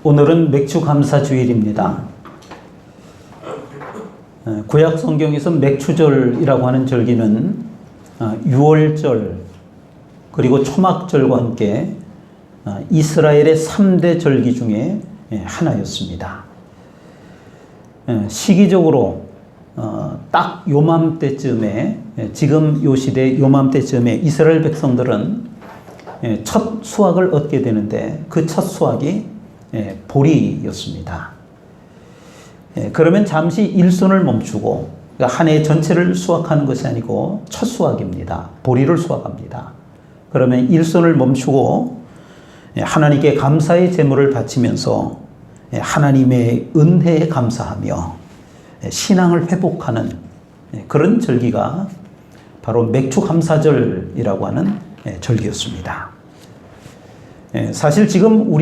오늘은 맥주 감사 주일입니다. 구약 성경에서 맥추절이라고 하는 절기는 유월절 그리고 초막절과 함께 이스라엘의 3대 절기 중에 하나였습니다. 시기적으로 딱 요맘때쯤에, 지금 요 시대 요맘때쯤에 이스라엘 백성들은 첫 수확을 얻게 되는데 그 첫 수확이 보리였습니다. 그러면 잠시 일손을 멈추고 한 해 전체를 수확하는 것이 아니고 첫 수확입니다. 보리를 수확합니다. 그러면 일손을 멈추고 하나님께 감사의 제물을 바치면서 하나님의 은혜에 감사하며 신앙을 회복하는 그런 절기가 바로 맥주감사절이라고 하는 절기였습니다. 사실 지금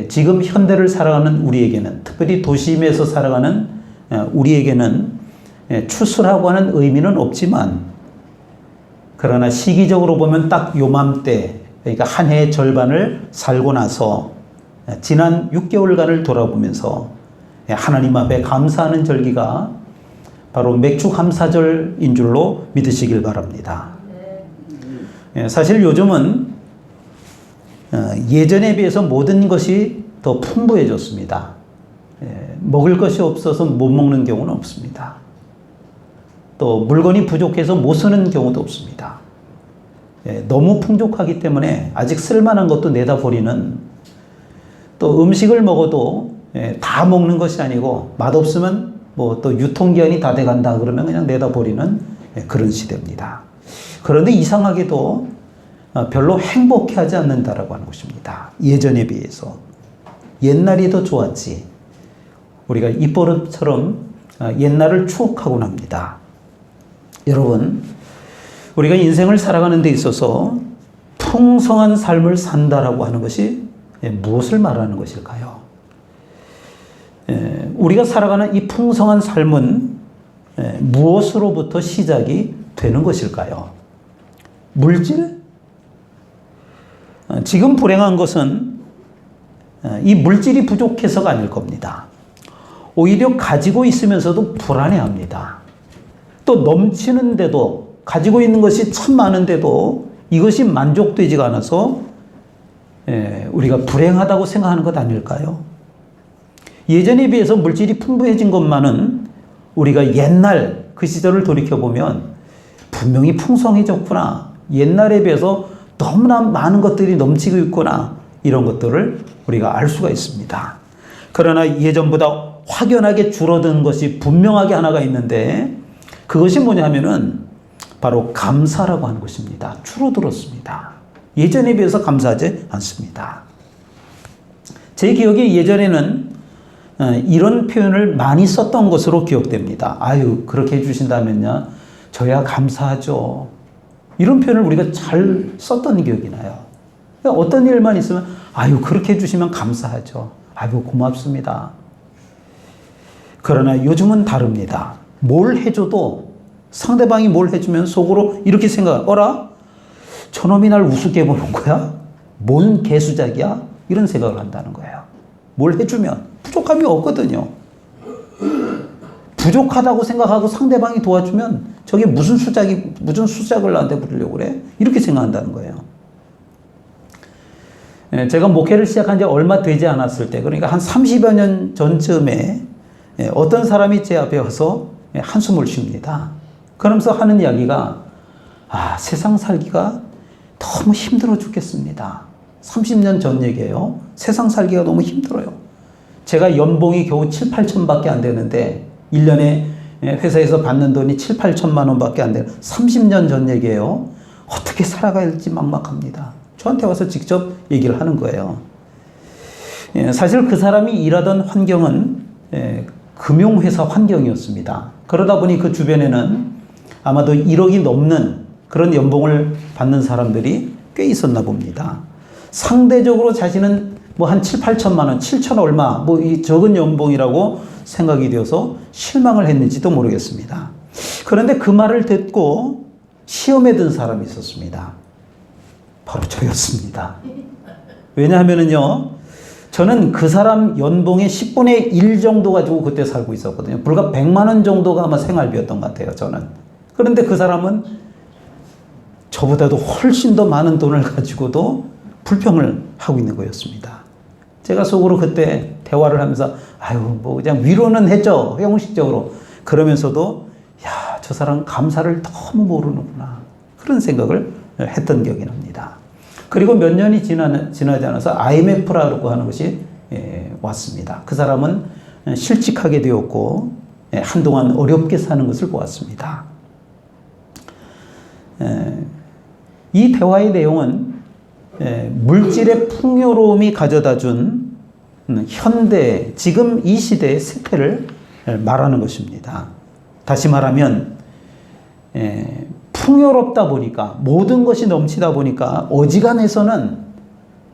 지금 현대를 살아가는 우리에게는, 특별히 도심에서 살아가는 우리에게는 추수라고 하는 의미는 없지만, 그러나 시기적으로 보면 딱 요맘때, 그러니까 한 해의 절반을 살고 나서 지난 6개월간을 돌아보면서 하나님 앞에 감사하는 절기가 바로 맥주감사절인 줄로 믿으시길 바랍니다. 사실 요즘은 예전에 비해서 모든 것이 더 풍부해졌습니다. 먹을 것이 없어서 못 먹는 경우는 없습니다. 또 물건이 부족해서 못 쓰는 경우도 없습니다. 너무 풍족하기 때문에 아직 쓸만한 것도 내다 버리는, 또 음식을 먹어도 다 먹는 것이 아니고 맛없으면 뭐 또 유통기한이 다 돼간다 그러면 그냥 내다 버리는 그런 시대입니다. 그런데 이상하게도 별로 행복해하지 않는다라고 하는 것입니다. 예전에 비해서. 옛날이 더 좋았지. 우리가 입버릇처럼 옛날을 추억하곤 합니다. 여러분, 우리가 인생을 살아가는 데 있어서 풍성한 삶을 산다라고 하는 것이 무엇을 말하는 것일까요? 우리가 살아가는 이 풍성한 삶은 무엇으로부터 시작이 되는 것일까요? 물질? 지금 불행한 것은 이 물질이 부족해서가 아닐 겁니다. 오히려 가지고 있으면서도 불안해합니다. 또 넘치는데도, 가지고 있는 것이 참 많은데도 이것이 만족되지가 않아서 우리가 불행하다고 생각하는 것 아닐까요? 예전에 비해서 물질이 풍부해진 것만은 우리가 옛날 그 시절을 돌이켜보면 분명히 풍성해졌구나, 옛날에 비해서 너무나 많은 것들이 넘치고 있구나, 이런 것들을 우리가 알 수가 있습니다. 그러나 예전보다 확연하게 줄어든 것이 분명하게 하나가 있는데, 그것이 뭐냐면은 바로 감사라고 하는 것입니다. 줄어들었습니다. 예전에 비해서 감사하지 않습니다. 제 기억에 예전에는 이런 표현을 많이 썼던 것으로 기억됩니다. 아유, 그렇게 해주신다면요, 저야 감사하죠. 이런 표현을 우리가 잘 썼던 기억이 나요. 어떤 일만 있으면 아유, 그렇게 해주시면 감사하죠. 아유, 고맙습니다. 그러나 요즘은 다릅니다. 뭘 해줘도, 상대방이 뭘 해주면 속으로 이렇게 어라? 저놈이 날 우습게 보는 거야? 뭔 개수작이야? 이런 생각을 한다는 거예요. 뭘 해주면 부족함이 없거든요. 부족하다고 생각하고 상대방이 도와주면 저게 무슨 수작을 나한테 부리려고 그래? 이렇게 생각한다는 거예요. 제가 목회를 시작한 지 얼마 되지 않았을 때, 그러니까 한 30여 년 전쯤에 어떤 사람이 제 앞에 와서 한숨을 쉽니다. 그러면서 하는 이야기가, 세상 살기가 너무 힘들어 죽겠습니다. 30년 전 얘기예요. 세상 살기가 너무 힘들어요. 제가 연봉이 겨우 7, 8천 밖에 안 되는데 1년에 회사에서 받는 돈이 7, 8천만 원 밖에 안 되는 30년 전 얘기예요. 어떻게 살아가야 할지 막막합니다. 저한테 와서 직접 얘기를 하는 거예요. 사실 그 사람이 일하던 환경은 금융회사 환경이었습니다. 그러다 보니 그 주변에는 아마도 1억이 넘는 그런 연봉을 받는 사람들이 꽤 있었나 봅니다. 상대적으로 자신은 뭐 한 7, 8천만 원, 7천 얼마, 뭐 이 적은 연봉이라고 생각이 되어서 실망을 했는지도 모르겠습니다. 그런데 그 말을 듣고 시험에 든 사람이 있었습니다. 바로 저였습니다. 왜냐하면은요, 저는 그 사람 연봉의 10분의 1 정도 가지고 그때 살고 있었거든요. 불과 100만 원 정도가 아마 생활비였던 것 같아요, 저는. 그런데 그 사람은 저보다도 훨씬 더 많은 돈을 가지고도 불평을 하고 있는 거였습니다. 제가 속으로 그때 대화를 하면서 아유 뭐 그냥 위로는 했죠, 형식적으로. 그러면서도 야, 저 사람 감사를 너무 모르는구나, 그런 생각을 했던 기억이 납니다. 그리고 몇 년이 지나지 않아서 IMF라고 하는 것이 왔습니다. 그 사람은 실직하게 되었고 한동안 어렵게 사는 것을 보았습니다. 이 대화의 내용은 물질의 풍요로움이 가져다 준 현대, 지금 이 시대의 세태를 말하는 것입니다. 다시 말하면 풍요롭다 보니까, 모든 것이 넘치다 보니까 어지간해서는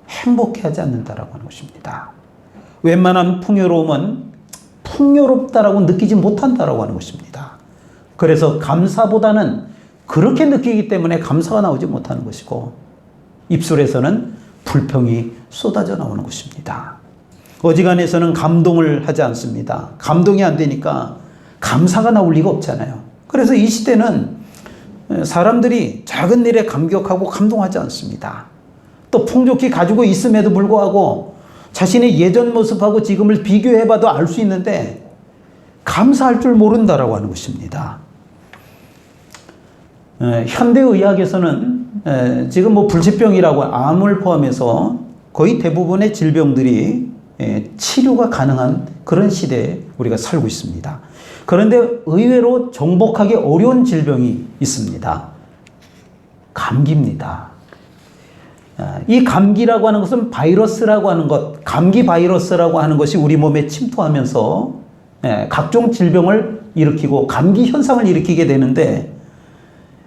행복해하지 않는다라고 하는 것입니다. 웬만한 풍요로움은 풍요롭다라고 느끼지 못한다라고 하는 것입니다. 그래서 감사보다는 그렇게 느끼기 때문에 감사가 나오지 못하는 것이고, 입술에서는 불평이 쏟아져 나오는 것입니다. 어지간해서는 감동을 하지 않습니다. 감동이 안 되니까 감사가 나올 리가 없잖아요. 그래서 이 시대는 사람들이 작은 일에 감격하고 감동하지 않습니다. 또 풍족히 가지고 있음에도 불구하고 자신의 예전 모습하고 지금을 비교해봐도 알 수 있는데 감사할 줄 모른다라고 하는 것입니다. 현대의학에서는 지금 뭐 불치병이라고 암을 포함해서 거의 대부분의 질병들이 치료가 가능한 그런 시대에 우리가 살고 있습니다. 그런데 의외로 정복하기 어려운 질병이 있습니다. 감기입니다. 이 감기라고 하는 것은 바이러스라고 하는 것, 감기 바이러스라고 하는 것이 우리 몸에 침투하면서 각종 질병을 일으키고 감기 현상을 일으키게 되는데,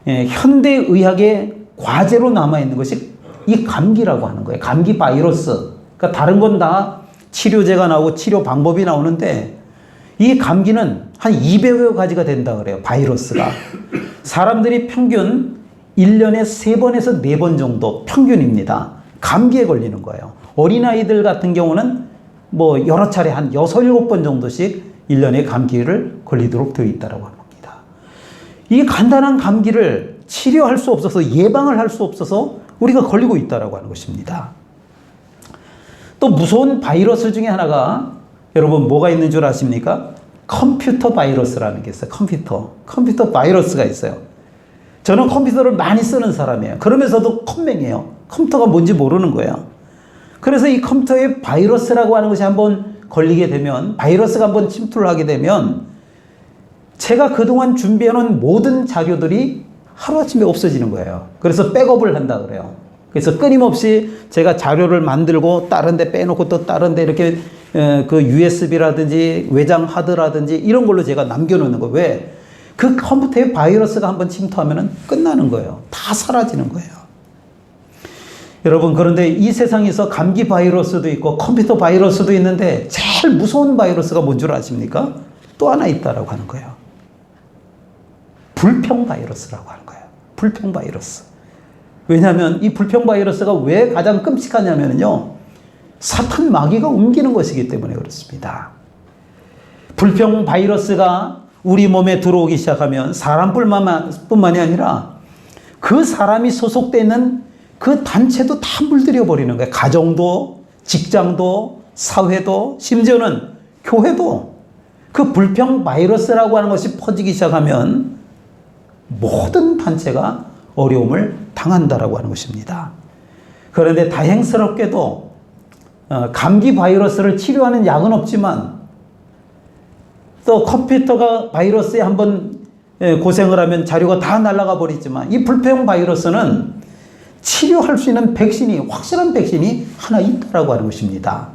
현대의학의 과제로 남아있는 것이 이 감기라고 하는 거예요. 감기 바이러스. 그러니까 다른 건 다 치료제가 나오고 치료 방법이 나오는데 이 감기는 한 200여 가지가 된다 그래요, 바이러스가. 사람들이 평균 1년에 3번에서 4번 정도 평균입니다. 감기에 걸리는 거예요. 어린아이들 같은 경우는 뭐 여러 차례 한 6, 7번 정도씩 1년에 감기를 걸리도록 되어 있다고 합니다. 이 간단한 감기를 치료할 수 없어서, 예방을 할 수 없어서 우리가 걸리고 있다고 하는 것입니다. 또 무서운 바이러스 중에 하나가 여러분 뭐가 있는 줄 아십니까? 컴퓨터 바이러스라는 게 있어요. 컴퓨터 바이러스가 있어요. 저는 컴퓨터를 많이 쓰는 사람이에요. 그러면서도 컴맹이에요. 컴퓨터가 뭔지 모르는 거예요. 그래서 이 컴퓨터에 바이러스라고 하는 것이 한번 걸리게 되면, 바이러스가 한번 침투를 하게 되면 제가 그동안 준비해놓은 모든 자료들이 하루아침에 없어지는 거예요. 그래서 백업을 한다 그래요. 그래서 끊임없이 제가 자료를 만들고 다른 데 빼놓고 또 다른 데 이렇게 그 USB라든지 외장 하드라든지 이런 걸로 제가 남겨놓는 거예요. 왜? 그 컴퓨터에 바이러스가 한번 침투하면 끝나는 거예요. 다 사라지는 거예요. 여러분, 그런데 이 세상에서 감기 바이러스도 있고 컴퓨터 바이러스도 있는데 제일 무서운 바이러스가 뭔 줄 아십니까? 또 하나 있다라고 하는 거예요. 불평 바이러스라고 하는 거예요. 불평 바이러스. 왜냐하면 이 불평 바이러스가 왜 가장 끔찍하냐면요, 사탄 마귀가 옮기는 것이기 때문에 그렇습니다. 불평 바이러스가 우리 몸에 들어오기 시작하면 사람뿐만이 아니라 그 사람이 소속되어 있는 그 단체도 다 물들여 버리는 거예요. 가정도, 직장도, 사회도, 심지어는 교회도. 그 불평 바이러스라고 하는 것이 퍼지기 시작하면 모든 단체가 어려움을 당한다라고 하는 것입니다. 그런데 다행스럽게도 감기 바이러스를 치료하는 약은 없지만, 또 컴퓨터가 바이러스에 한번 고생을 하면 자료가 다 날아가 버리지만, 이 불평 바이러스는 치료할 수 있는 백신이, 확실한 백신이 하나 있다라고 하는 것입니다.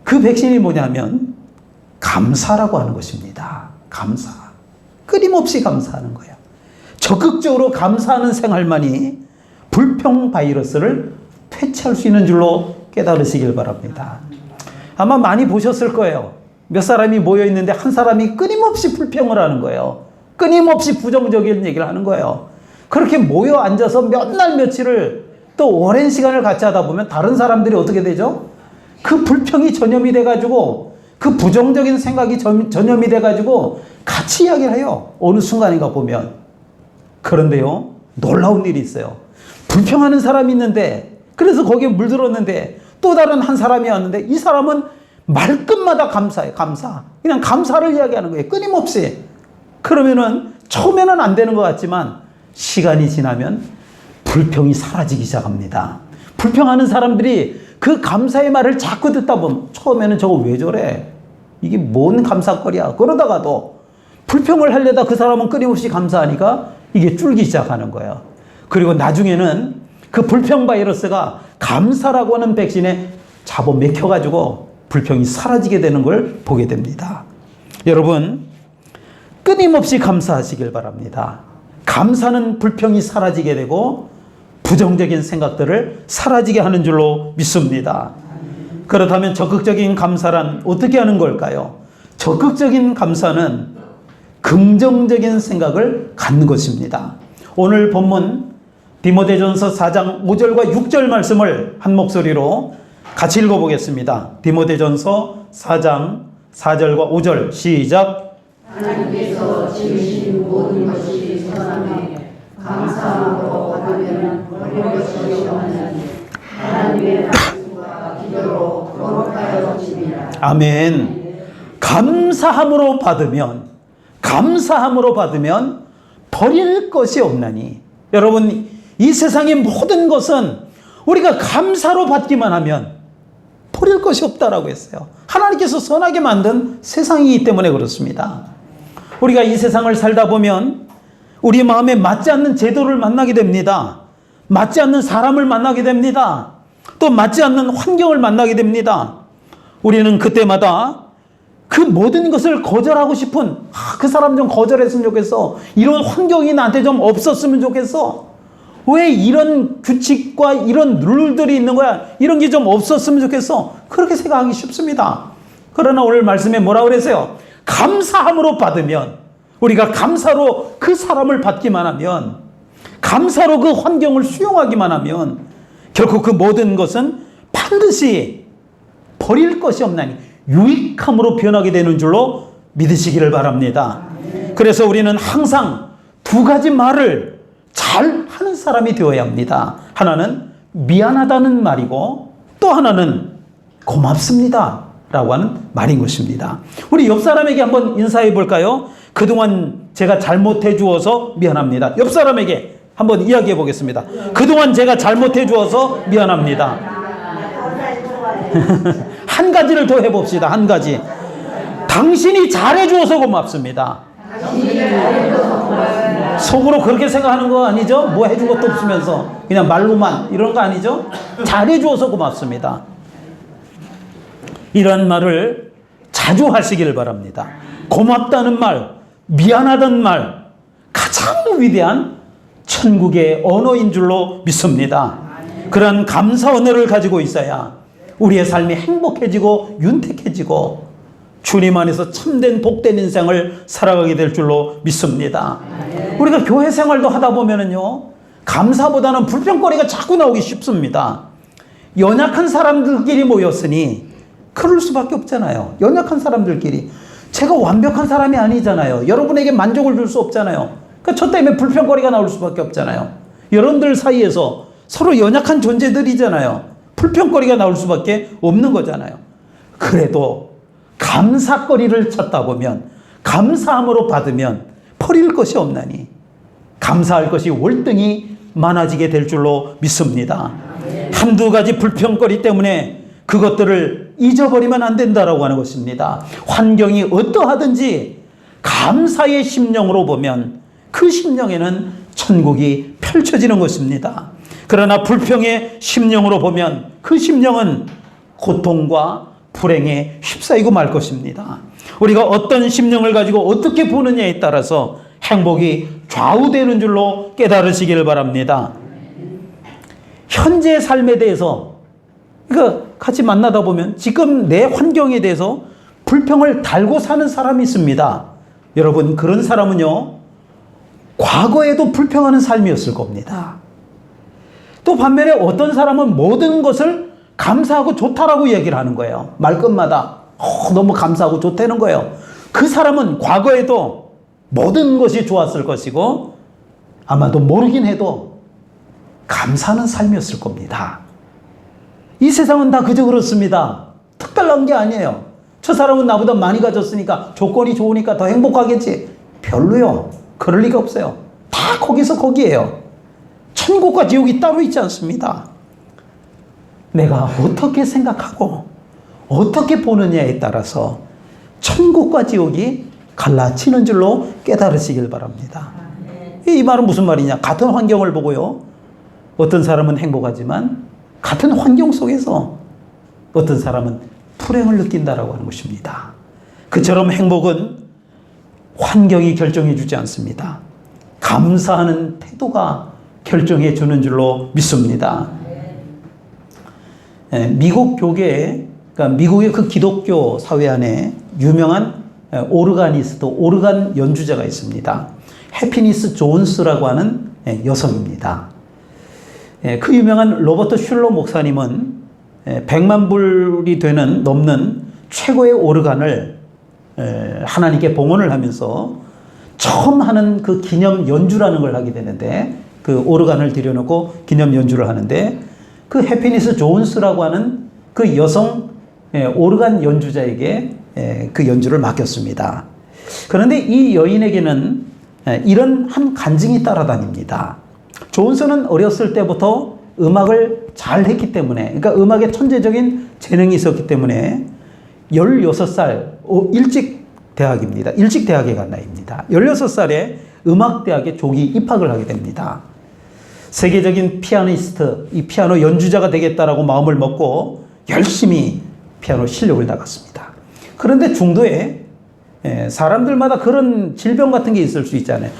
그 백신이 뭐냐면 감사라고 하는 것입니다. 감사. 끊임없이 감사하는 거예요. 적극적으로 감사하는 생활만이 불평 바이러스를 퇴치할 수 있는 줄로 깨달으시길 바랍니다. 아마 많이 보셨을 거예요. 몇 사람이 모여 있는데 한 사람이 끊임없이 불평을 하는 거예요. 끊임없이 부정적인 얘기를 하는 거예요. 그렇게 모여 앉아서 몇 날 며칠을 또 오랜 시간을 같이 하다 보면 다른 사람들이 어떻게 되죠? 그 불평이 전염이 돼가지고 그 부정적인 생각이 전염이 돼가지고 같이 이야기를 해요. 어느 순간인가 보면. 그런데요, 놀라운 일이 있어요. 불평하는 사람이 있는데, 그래서 거기에 물들었는데 또 다른 한 사람이 왔는데 이 사람은 말끝마다 감사해. 감사. 그냥 감사를 이야기하는 거예요. 끊임없이. 그러면은 처음에는 안 되는 것 같지만 시간이 지나면 불평이 사라지기 시작합니다. 불평하는 사람들이 그 감사의 말을 자꾸 듣다 보면 처음에는 저거 왜 저래? 이게 뭔 감사거리야? 그러다가도 불평을 하려다 그 사람은 끊임없이 감사하니까 이게 줄기 시작하는 거예요. 그리고 나중에는 그 불평 바이러스가 감사라고 하는 백신에 잡아 맥혀가지고 불평이 사라지게 되는 걸 보게 됩니다. 여러분, 끊임없이 감사하시길 바랍니다. 감사는 불평이 사라지게 되고 부정적인 생각들을 사라지게 하는 줄로 믿습니다. 그렇다면 적극적인 감사란 어떻게 하는 걸까요? 적극적인 감사는 긍정적인 생각을 갖는 것입니다. 오늘 본문 디모데전서 4장 5절과 6절 말씀을 한 목소리로 같이 읽어보겠습니다. 디모데전서 4장 4절과 5절 시작. 하나님께서 지으신 모든 것이 선함에 감사함으로 받으면 버릴 것이 없는 하나님의 말씀과 기도로 거룩하여 지니라. 아멘. 감사함으로 받으면 버릴 것이 없나니. 여러분, 이 세상의 모든 것은 우리가 감사로 받기만 하면 버릴 것이 없다라고 했어요. 하나님께서 선하게 만든 세상이기 때문에 그렇습니다. 우리가 이 세상을 살다 보면 우리 마음에 맞지 않는 제도를 만나게 됩니다. 맞지 않는 사람을 만나게 됩니다. 또 맞지 않는 환경을 만나게 됩니다. 우리는 그때마다 그 모든 것을 거절하고 싶은, 그 사람 좀 거절했으면 좋겠어. 이런 환경이 나한테 좀 없었으면 좋겠어. 왜 이런 규칙과 이런 룰들이 있는 거야? 이런 게 좀 없었으면 좋겠어. 그렇게 생각하기 쉽습니다. 그러나 오늘 말씀에 뭐라고 그랬어요? 감사함으로 받으면, 우리가 감사로 그 사람을 받기만 하면, 감사로 그 환경을 수용하기만 하면 결국 그 모든 것은 반드시 버릴 것이 없나니 유익함으로 변하게 되는 줄로 믿으시기를 바랍니다. 그래서 우리는 항상 두 가지 말을 잘 하는 사람이 되어야 합니다. 하나는 미안하다는 말이고 또 하나는 고맙습니다 라고 하는 말인 것입니다. 우리 옆 사람에게 한번 인사해 볼까요? 그동안 제가 잘못해 주어서 미안합니다. 옆 사람에게 한번 이야기해 보겠습니다. 그동안 제가 잘못해 주어서 미안합니다. 한 가지를 더 해봅시다. 한 가지. 당신이 잘해 주어서 고맙습니다. 속으로 그렇게 생각하는 거 아니죠? 뭐 해준 것도 없으면서 그냥 말로만 이런 거 아니죠? 잘해 주어서 고맙습니다. 이런 말을 자주 하시기를 바랍니다. 고맙다는 말, 미안하다는 말, 가장 위대한 천국의 언어인 줄로 믿습니다. 그런 감사 언어를 가지고 있어야 우리의 삶이 행복해지고 윤택해지고 주님 안에서 참된 복된 인생을 살아가게 될 줄로 믿습니다. 우리가 교회 생활도 하다 보면은요, 감사보다는 불평거리가 자꾸 나오기 쉽습니다. 연약한 사람들끼리 모였으니 그럴 수밖에 없잖아요. 연약한 사람들끼리. 제가 완벽한 사람이 아니잖아요. 여러분에게 만족을 줄 수 없잖아요. 그러니까 저 때문에 불평거리가 나올 수밖에 없잖아요. 여러분들 사이에서 서로 연약한 존재들이잖아요. 불평거리가 나올 수밖에 없는 거잖아요. 그래도 감사거리를 찾다 보면, 감사함으로 받으면 버릴 것이 없나니 감사할 것이 월등히 많아지게 될 줄로 믿습니다. 한두 가지 불평거리 때문에 그것들을 잊어버리면 안 된다라고 하는 것입니다. 환경이 어떠하든지 감사의 심령으로 보면 그 심령에는 천국이 펼쳐지는 것입니다. 그러나 불평의 심령으로 보면 그 심령은 고통과 불행에 휩싸이고 말 것입니다. 우리가 어떤 심령을 가지고 어떻게 보느냐에 따라서 행복이 좌우되는 줄로 깨달으시기를 바랍니다. 현재의 삶에 대해서 같이 만나다 보면 지금 내 환경에 대해서 불평을 달고 사는 사람이 있습니다. 여러분, 그런 사람은요, 과거에도 불평하는 삶이었을 겁니다. 또 반면에 어떤 사람은 모든 것을 감사하고 좋다라고 얘기를 하는 거예요. 말끝마다 너무 감사하고 좋다는 거예요. 그 사람은 과거에도 모든 것이 좋았을 것이고 아마도 모르긴 해도 감사하는 삶이었을 겁니다. 이 세상은 다 그저 그렇습니다. 특별한 게 아니에요. 저 사람은 나보다 많이 가졌으니까 조건이 좋으니까 더 행복하겠지. 별로요. 그럴 리가 없어요. 다 거기서 거기에요. 천국과 지옥이 따로 있지 않습니다. 내가 어떻게 생각하고 어떻게 보느냐에 따라서 천국과 지옥이 갈라치는 줄로 깨달으시길 바랍니다. 이 말은 무슨 말이냐? 같은 환경을 보고요. 어떤 사람은 행복하지만 같은 환경 속에서 어떤 사람은 불행을 느낀다라고 하는 것입니다. 그처럼 행복은 환경이 결정해 주지 않습니다. 감사하는 태도가 결정해 주는 줄로 믿습니다. 미국 교계에, 그러니까 미국의 그 기독교 사회 안에 유명한 오르가니스트, 오르간 연주자가 있습니다. 해피니스 존스라고 하는 여성입니다. 그 유명한 로버트 슐러 목사님은 100만 불이 넘는 최고의 오르간을 하나님께 봉헌을 하면서 처음 하는 그 기념 연주라는 걸 하게 되는데, 그 오르간을 들여놓고 기념 연주를 하는데, 그 해피니스 존스라고 하는 그 여성 오르간 연주자에게 그 연주를 맡겼습니다. 그런데 이 여인에게는 이런 한 간증이 따라다닙니다. 존스는 어렸을 때부터 음악을 잘 했기 때문에, 그러니까 음악에 천재적인 재능이 있었기 때문에 16살, 일찍 대학입니다. 일찍 대학에 간 나이입니다. 16살에 음악대학에 조기 입학을 하게 됩니다. 세계적인 피아니스트, 이 피아노 연주자가 되겠다라고 마음을 먹고 열심히 피아노 실력을 닦았습니다. 그런데 중도에 사람들마다 그런 질병 같은 게 있을 수 있잖아요.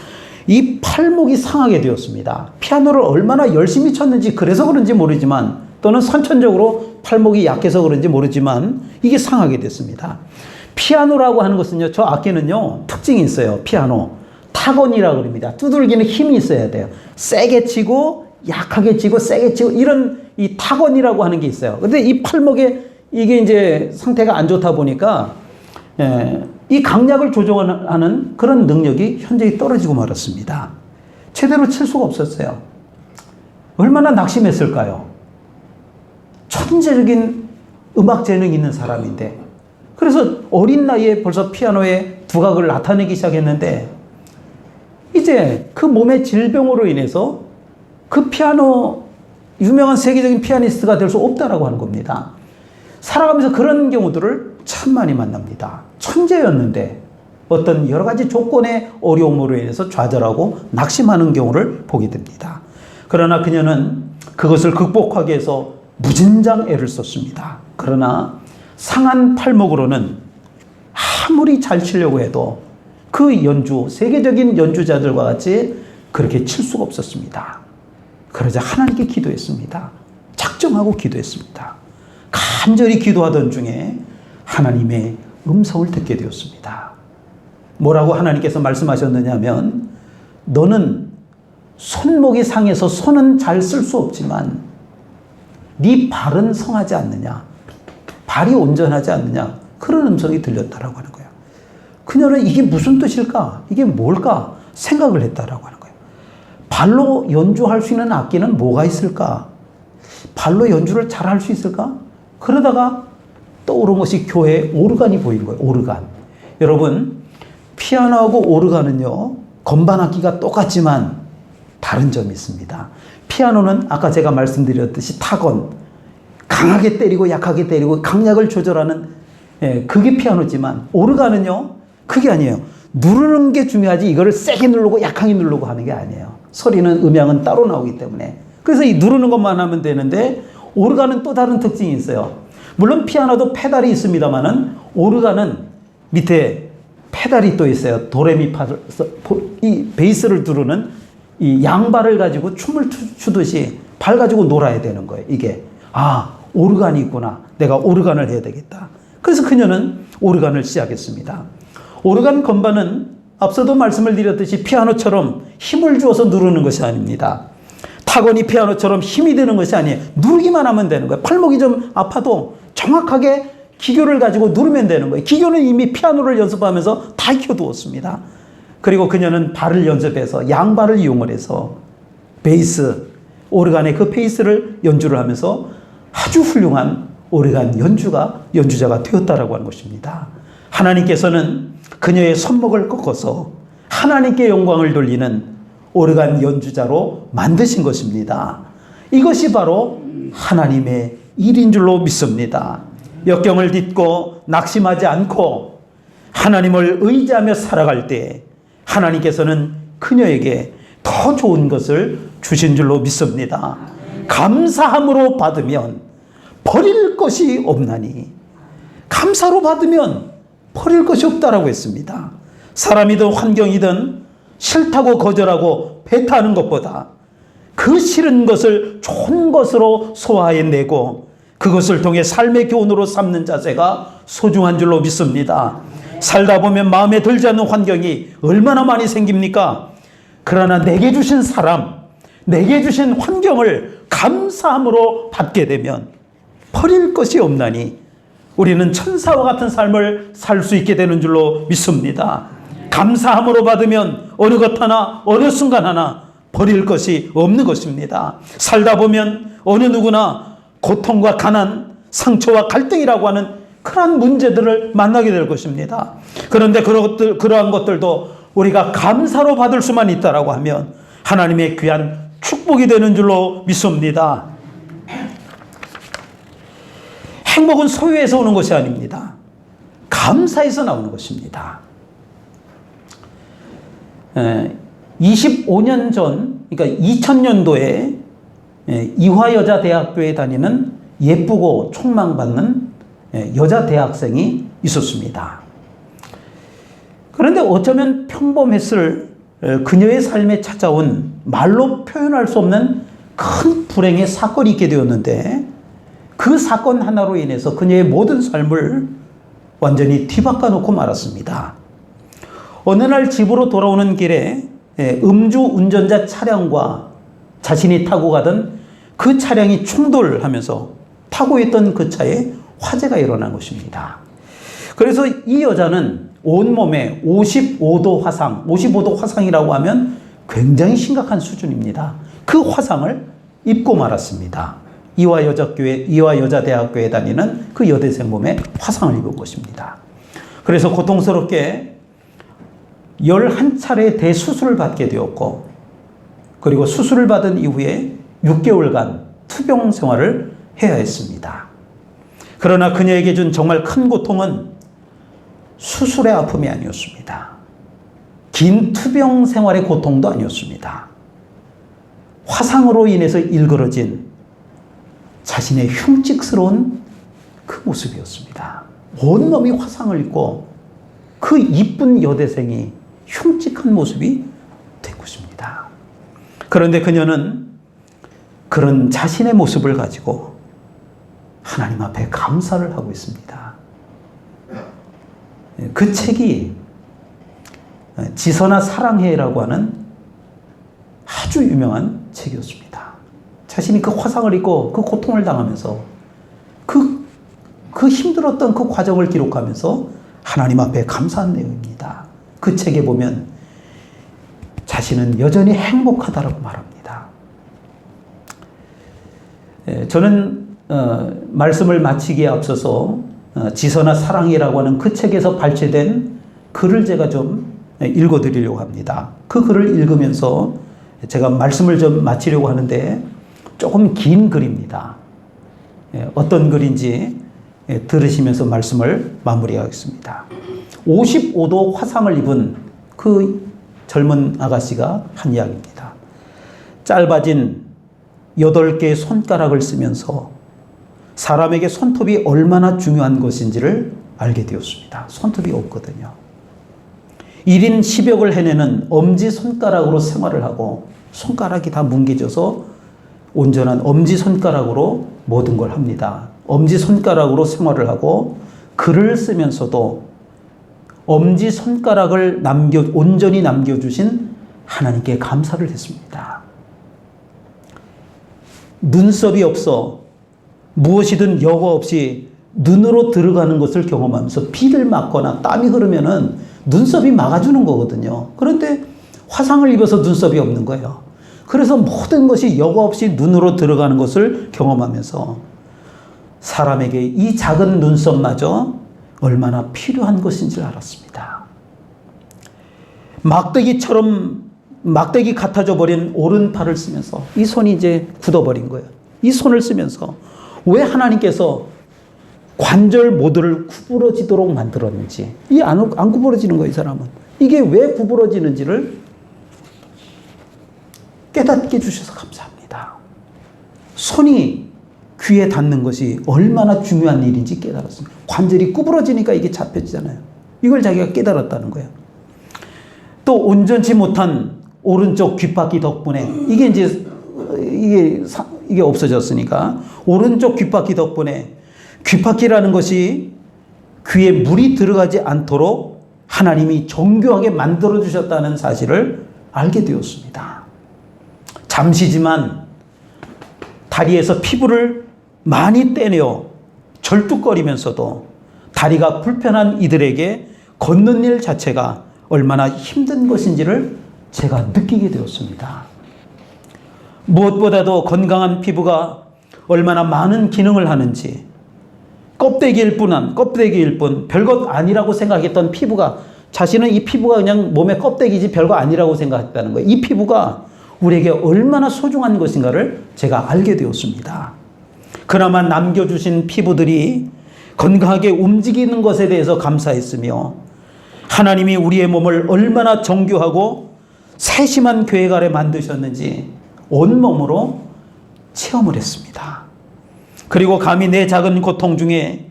이 팔목이 상하게 되었습니다. 피아노를 얼마나 열심히 쳤는지 그래서 그런지 모르지만, 또는 선천적으로 팔목이 약해서 그런지 모르지만 이게 상하게 됐습니다. 피아노라고 하는 것은요, 저 악기는요 특징이 있어요. 피아노 타건이라고 그럽니다. 두들기는 힘이 있어야 돼요. 세게 치고 약하게 치고 세게 치고, 이런 이 타건이라고 하는 게 있어요. 근데 이 팔목에 이게 이제 상태가 안 좋다 보니까 이 강약을 조정하는 그런 능력이 현저히 떨어지고 말았습니다. 제대로 칠 수가 없었어요. 얼마나 낙심했을까요? 천재적인 음악 재능이 있는 사람인데, 그래서 어린 나이에 벌써 피아노의 두각을 나타내기 시작했는데, 이제 그 몸의 질병으로 인해서 그 피아노, 유명한 세계적인 피아니스트가 될 수 없다라고 하는 겁니다. 살아가면서 그런 경우들을 참 많이 만납니다. 천재였는데 어떤 여러 가지 조건의 어려움으로 인해서 좌절하고 낙심하는 경우를 보게 됩니다. 그러나 그녀는 그것을 극복하기 위해서 무진장 애를 썼습니다. 그러나 상한 팔목으로는 아무리 잘 치려고 해도 그 연주, 세계적인 연주자들과 같이 그렇게 칠 수가 없었습니다. 그러자 하나님께 기도했습니다. 작정하고 기도했습니다. 간절히 기도하던 중에 하나님의 음성을 듣게 되었습니다. 뭐라고 하나님께서 말씀하셨느냐 하면, 너는 손목이 상해서 손은 잘 쓸 수 없지만 네 발은 성하지 않느냐, 발이 온전하지 않느냐, 그런 음성이 들렸다라고 하는 거예요. 그녀는 이게 무슨 뜻일까? 이게 뭘까? 생각을 했다라고 하는 거예요. 발로 연주할 수 있는 악기는 뭐가 있을까? 발로 연주를 잘 할 수 있을까? 그러다가 떠오른 것이 교회에 오르간이 보인 거예요. 오르간. 여러분, 피아노하고 오르간은요, 건반 악기가 똑같지만 다른 점이 있습니다. 피아노는 아까 제가 말씀드렸듯이 타건, 강하게 때리고 약하게 때리고 강약을 조절하는, 그게 피아노지만, 오르간은요 그게 아니에요. 누르는 게 중요하지 이거를 세게 누르고 약하게 누르고 하는 게 아니에요. 소리는, 음향은 따로 나오기 때문에. 그래서 이 누르는 것만 하면 되는데, 오르간은 또 다른 특징이 있어요. 물론 피아노도 페달이 있습니다만은 오르간은 밑에 페달이 또 있어요. 도레미파, 이 베이스를 두르는 이 양발을 가지고 춤을 추듯이 발 가지고 놀아야 되는 거예요. 이게, 아, 오르간이 있구나, 내가 오르간을 해야 되겠다. 그래서 그녀는 오르간을 시작했습니다. 오르간 건반은 앞서도 말씀을 드렸듯이 피아노처럼 힘을 주어서 누르는 것이 아닙니다. 타건이 피아노처럼 힘이 드는 것이 아니에요. 누르기만 하면 되는 거예요. 팔목이 좀 아파도 정확하게 기교를 가지고 누르면 되는 거예요. 기교는 이미 피아노를 연습하면서 다 익혀두었습니다. 그리고 그녀는 발을 연습해서 양발을 이용을 해서 베이스, 오르간의 그 페이스를 연주를 하면서 아주 훌륭한 오르간 연주자가 되었다라고 하는 것입니다. 하나님께서는 그녀의 손목을 꺾어서 하나님께 영광을 돌리는 오르간 연주자로 만드신 것입니다. 이것이 바로 하나님의 일인 줄로 믿습니다. 역경을 딛고 낙심하지 않고 하나님을 의지하며 살아갈 때 하나님께서는 그녀에게 더 좋은 것을 주신 줄로 믿습니다. 감사함으로 받으면 버릴 것이 없나니, 감사로 받으면 버릴 것이 없다라고 했습니다. 사람이든 환경이든 싫다고 거절하고 배타하는 것보다 그 싫은 것을 좋은 것으로 소화해내고 그것을 통해 삶의 교훈으로 삼는 자세가 소중한 줄로 믿습니다. 살다 보면 마음에 들지 않는 환경이 얼마나 많이 생깁니까? 그러나 내게 주신 사람, 내게 주신 환경을 감사함으로 받게 되면 버릴 것이 없나니 우리는 천사와 같은 삶을 살 수 있게 되는 줄로 믿습니다. 감사함으로 받으면 어느 것 하나, 어느 순간 하나 버릴 것이 없는 것입니다. 살다 보면 어느 누구나 고통과 가난, 상처와 갈등이라고 하는 그러한 문제들을 만나게 될 것입니다. 그런데 그러한 것들도 우리가 감사로 받을 수만 있다라고 하면 하나님의 귀한 축복이 되는 줄로 믿습니다. 행복은 소유에서 오는 것이 아닙니다. 감사에서 나오는 것입니다. 25년 전, 그러니까 2000년도에 이화여자대학교에 다니는 예쁘고 촉망받는 여자 대학생이 있었습니다. 그런데 어쩌면 평범했을 그녀의 삶에 찾아온 말로 표현할 수 없는 큰 불행의 사건이 있게 되었는데 그 사건 하나로 인해서 그녀의 모든 삶을 완전히 뒤바꿔 놓고 말았습니다. 어느 날 집으로 돌아오는 길에 음주 운전자 차량과 자신이 타고 가던 그 차량이 충돌하면서 타고 있던 그 차에 화재가 일어난 것입니다. 그래서 이 여자는 온몸에 55도 화상, 55도 화상이라고 하면 굉장히 심각한 수준입니다. 그 화상을 입고 말았습니다. 이화여자대학교에 다니는 그 여대생 몸에 화상을 입은 것입니다. 그래서 고통스럽게 11차례 대수술을 받게 되었고, 그리고 수술을 받은 이후에 6개월간 투병 생활을 해야 했습니다. 그러나 그녀에게 준 정말 큰 고통은 수술의 아픔이 아니었습니다. 긴 투병 생활의 고통도 아니었습니다. 화상으로 인해서 일그러진 자신의 흉측스러운 그 모습이었습니다. 온몸이 화상을 입고 그 이쁜 여대생이 흉측한 모습이 된 것입니다. 그런데 그녀는 그런 자신의 모습을 가지고 하나님 앞에 감사를 하고 있습니다. 그 책이 지선아 사랑해라고 하는 아주 유명한 책이었습니다. 자신이 그 화상을 입고 그 고통을 당하면서 그 힘들었던 그 과정을 기록하면서 하나님 앞에 감사한 내용입니다. 그 책에 보면 자신은 여전히 행복하다라고 말합니다. 저는 말씀을 마치기에 앞서서 지선아 사랑이라고 하는 그 책에서 발췌된 글을 제가 좀 읽어드리려고 합니다. 그 글을 읽으면서 제가 말씀을 좀 마치려고 하는데 조금 긴 글입니다. 어떤 글인지 들으시면서 말씀을 마무리하겠습니다. 55도 화상을 입은 그 젊은 아가씨가 한 이야기입니다. 짧아진 8개의 손가락을 쓰면서 사람에게 손톱이 얼마나 중요한 것인지를 알게 되었습니다. 손톱이 없거든요. 1인 10역을 해내는 엄지손가락으로 생활을 하고 손가락이 다 뭉개져서 온전한 엄지손가락으로 모든 걸 합니다. 엄지손가락으로 생활을 하고 글을 쓰면서도 엄지손가락을 온전히 남겨주신 하나님께 감사를 했습니다. 눈썹이 없어 무엇이든 여과 없이 눈으로 들어가는 것을 경험하면서 비를 맞거나 땀이 흐르면은 눈썹이 막아주는 거거든요. 그런데 화상을 입어서 눈썹이 없는 거예요. 그래서 모든 것이 여과 없이 눈으로 들어가는 것을 경험하면서 사람에게 이 작은 눈썹마저 얼마나 필요한 것인지 알았습니다. 막대기 같아져 버린 오른팔을 쓰면서 이 손이 이제 굳어버린 거예요. 이 손을 쓰면서 왜 하나님께서 관절 모두를 구부러지도록 만들었는지, 이 안 구부러지는 거예요, 이 사람은. 이게 왜 구부러지는지를 깨닫게 해주셔서 감사합니다. 손이 귀에 닿는 것이 얼마나 중요한 일인지 깨달았습니다. 관절이 구부러지니까 이게 잡혀지잖아요. 이걸 자기가 깨달았다는 거예요. 또 온전치 못한 오른쪽 귓바퀴 덕분에 이게 없어졌으니까 오른쪽 귓바퀴 덕분에 귓바퀴라는 것이 귀에 물이 들어가지 않도록 하나님이 정교하게 만들어 주셨다는 사실을 알게 되었습니다. 잠시지만 다리에서 피부를 많이 떼내어 절뚝거리면서도 다리가 불편한 이들에게 걷는 일 자체가 얼마나 힘든 것인지를 제가 느끼게 되었습니다. 무엇보다도 건강한 피부가 얼마나 많은 기능을 하는지, 껍데기일 뿐 별것 아니라고 생각했던 피부가, 자신은 이 피부가 그냥 몸의 껍데기지 별거 아니라고 생각했다는 거예요. 이 피부가 우리에게 얼마나 소중한 것인가를 제가 알게 되었습니다. 그나마 남겨주신 피부들이 건강하게 움직이는 것에 대해서 감사했으며, 하나님이 우리의 몸을 얼마나 정교하고 세심한 계획 아래 만드셨는지 온몸으로 체험을 했습니다. 그리고 감히 내 작은 고통 중에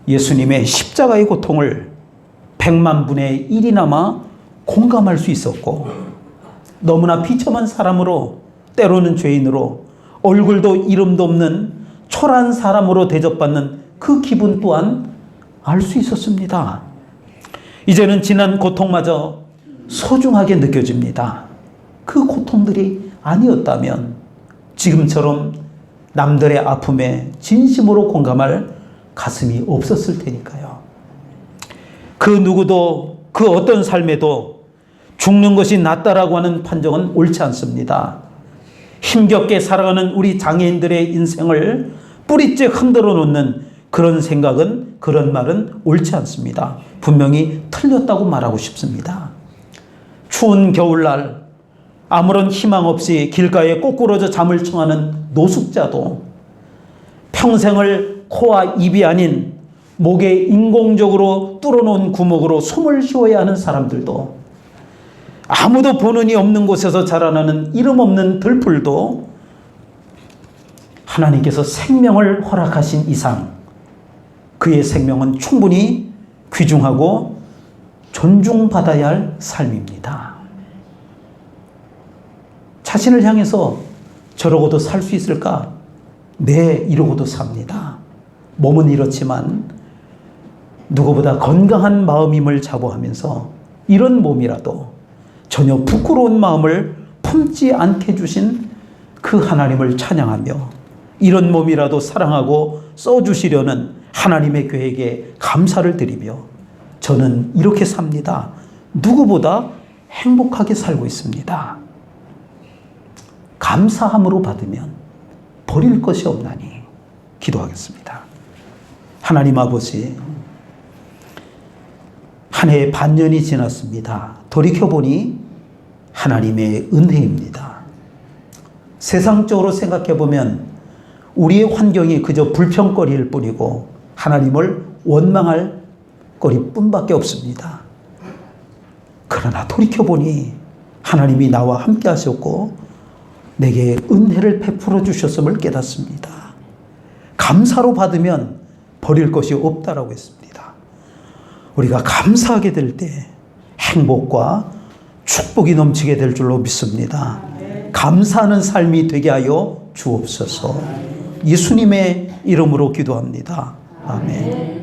예수님의 십자가의 고통을 100만 분의 1이나마 공감할 수 있었고, 너무나 비참한 사람으로, 때로는 죄인으로, 얼굴도 이름도 없는 초라한 사람으로 대접받는 그 기분 또한 알 수 있었습니다. 이제는 지난 고통마저 소중하게 느껴집니다. 그 고통들이 아니었다면 지금처럼 남들의 아픔에 진심으로 공감할 가슴이 없었을 테니까요. 그 누구도 그 어떤 삶에도 죽는 것이 낫다라고 하는 판정은 옳지 않습니다. 힘겹게 살아가는 우리 장애인들의 인생을 뿌리째 흔들어 놓는 그런 생각은, 그런 말은 옳지 않습니다. 분명히 틀렸다고 말하고 싶습니다. 추운 겨울날 아무런 희망 없이 길가에 꼬꾸러져 잠을 청하는 노숙자도, 평생을 코와 입이 아닌 목에 인공적으로 뚫어놓은 구멍으로 숨을 쉬어야 하는 사람들도, 아무도 보는 이 없는 곳에서 자라나는 이름 없는 들풀도 하나님께서 생명을 허락하신 이상 그의 생명은 충분히 귀중하고 존중받아야 할 삶입니다. 자신을 향해서 저러고도 살 수 있을까? 네, 이러고도 삽니다. 몸은 이렇지만 누구보다 건강한 마음임을 자부하면서 이런 몸이라도 전혀 부끄러운 마음을 품지 않게 해주신 그 하나님을 찬양하며, 이런 몸이라도 사랑하고 써주시려는 하나님의 계획에 감사를 드리며, 저는 이렇게 삽니다. 누구보다 행복하게 살고 있습니다. 감사함으로 받으면 버릴 것이 없나니 기도하겠습니다. 하나님 아버지, 한 해 반년이 지났습니다. 돌이켜보니 하나님의 은혜입니다. 세상적으로 생각해보면 우리의 환경이 그저 불평거리일 뿐이고 하나님을 원망할 거리뿐밖에 없습니다. 그러나 돌이켜보니 하나님이 나와 함께 하셨고 내게 은혜를 베풀어 주셨음을 깨닫습니다. 감사로 받으면 버릴 것이 없다라고 했습니다. 우리가 감사하게 될 때 행복과 축복이 넘치게 될 줄로 믿습니다. 감사하는 삶이 되게 하여 주옵소서. 예수님의 이름으로 기도합니다. 아멘.